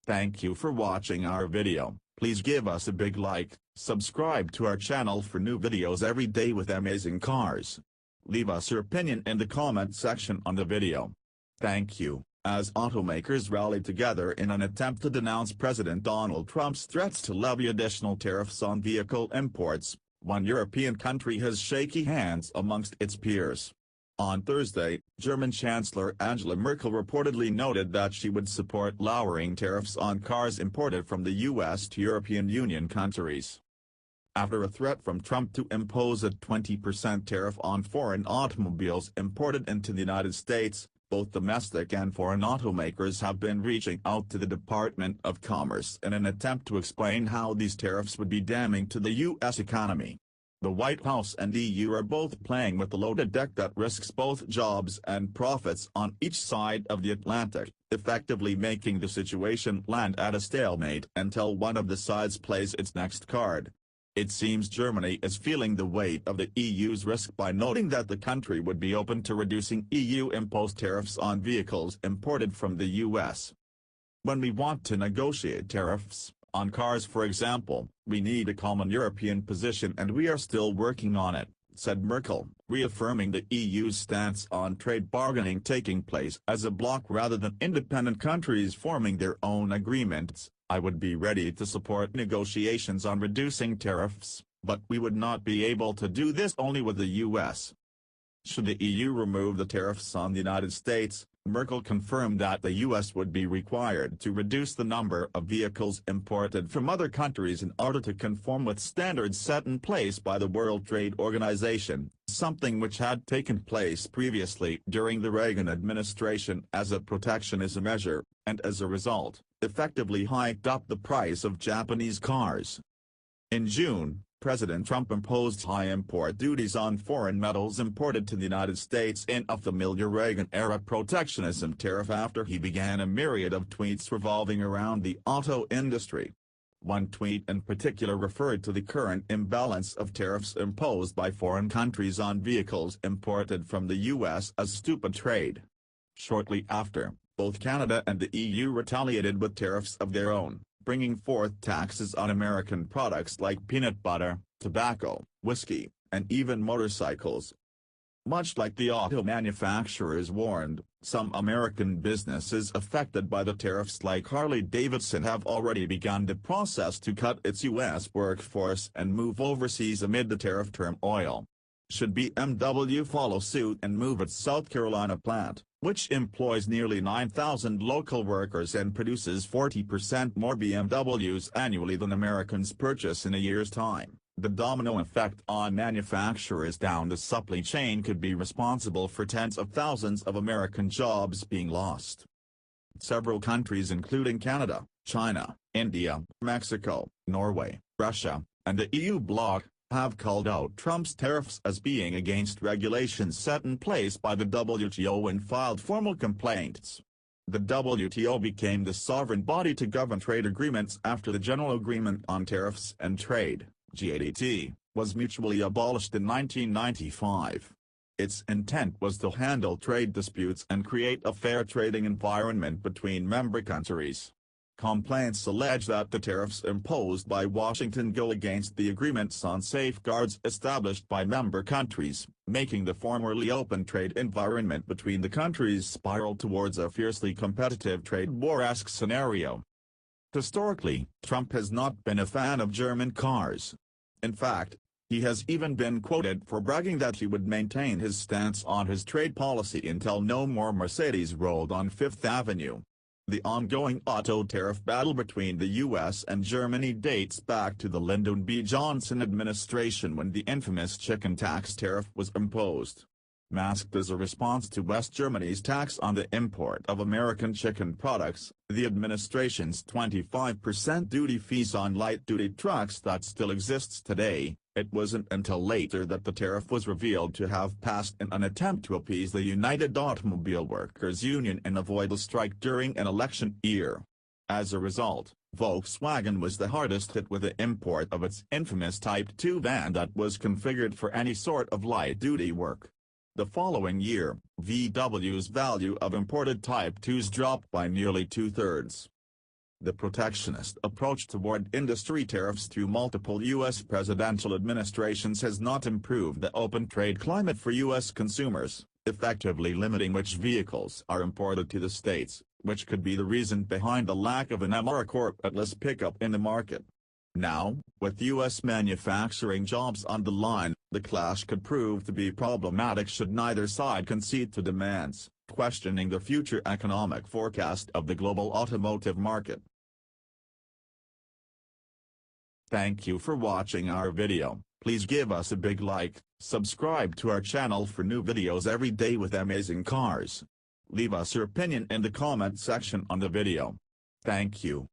Thank you for watching our video. Please give us a big like, subscribe to our channel for new videos every day with amazing cars. Leave us your opinion in the comment section on the video. Thank you. As automakers rally together in an attempt to denounce President Donald Trump's threats to levy additional tariffs on vehicle imports, one European country has shaky hands amongst its peers. On Thursday, German Chancellor Angela Merkel reportedly noted that she would support lowering tariffs on cars imported from the U.S. to European Union countries. After a threat from Trump to impose a 20% tariff on foreign automobiles imported into the United States, both domestic and foreign automakers have been reaching out to the Department of Commerce in an attempt to explain how these tariffs would be damning to the U.S. economy. The White House and EU are both playing with a loaded deck that risks both jobs and profits on each side of the Atlantic, effectively making the situation land at a stalemate until one of the sides plays its next card. It seems Germany is feeling the weight of the EU's risk by noting that the country would be open to reducing EU-imposed tariffs on vehicles imported from the US. When we want to negotiate tariffs, on cars for example, we need a common European position and we are still working on it, said Merkel, reaffirming the EU's stance on trade bargaining taking place as a bloc rather than independent countries forming their own agreements. I would be ready to support negotiations on reducing tariffs, but we would not be able to do this only with the US. Should the EU remove the tariffs on the United States, Merkel confirmed that the US would be required to reduce the number of vehicles imported from other countries in order to conform with standards set in place by the World Trade Organization, something which had taken place previously during the Reagan administration as a protectionism measure, and as a result, effectively hiked up the price of Japanese cars. In June, President Trump imposed high import duties on foreign metals imported to the United States in a familiar Reagan-era protectionism tariff after he began a myriad of tweets revolving around the auto industry. One tweet in particular referred to the current imbalance of tariffs imposed by foreign countries on vehicles imported from the U.S. as stupid trade. Shortly after, both Canada and the EU retaliated with tariffs of their own, bringing forth taxes on American products like peanut butter, tobacco, whiskey, and even motorcycles. Much like the auto manufacturers warned, some American businesses affected by the tariffs like Harley-Davidson have already begun the process to cut its U.S. workforce and move overseas amid the tariff turmoil. Should BMW follow suit and move its South Carolina plant, which employs nearly 9,000 local workers and produces 40% more BMWs annually than Americans purchase in a year's time, the domino effect on manufacturers down the supply chain could be responsible for tens of thousands of American jobs being lost. Several countries including Canada, China, India, Mexico, Norway, Russia, and the EU bloc, have called out Trump's tariffs as being against regulations set in place by the WTO and filed formal complaints. The WTO became the sovereign body to govern trade agreements after the General Agreement on Tariffs and Trade, GATT, was mutually abolished in 1995. Its intent was to handle trade disputes and create a fair trading environment between member countries. Complaints allege that the tariffs imposed by Washington go against the agreements on safeguards established by member countries, making the formerly open trade environment between the countries spiral towards a fiercely competitive trade war-esque scenario. Historically, Trump has not been a fan of German cars. In fact, he has even been quoted for bragging that he would maintain his stance on his trade policy until no more Mercedes rolled on Fifth Avenue. The ongoing auto tariff battle between the U.S. and Germany dates back to the Lyndon B. Johnson administration when the infamous chicken tax tariff was imposed. Masked as a response to West Germany's tax on the import of American chicken products, the administration's 25% duty fees on light-duty trucks that still exists today, it wasn't until later that the tariff was revealed to have passed in an attempt to appease the United Automobile Workers Union and avoid a strike during an election year. As a result, Volkswagen was the hardest hit with the import of its infamous Type 2 van that was configured for any sort of light-duty work. The following year, VW's value of imported Type 2s dropped by nearly two-thirds. The protectionist approach toward industry tariffs through multiple U.S. presidential administrations has not improved the open trade climate for U.S. consumers, effectively limiting which vehicles are imported to the states, which could be the reason behind the lack of an Corp-less pickup in the market. Now, with U.S. manufacturing jobs on the line, the clash could prove to be problematic should neither side concede to demands, questioning the future economic forecast of the global automotive market. Thank you for watching our video. Please give us a big like, subscribe to our channel for new videos every day with amazing cars. Leave us your opinion in the comment section on the video. Thank you.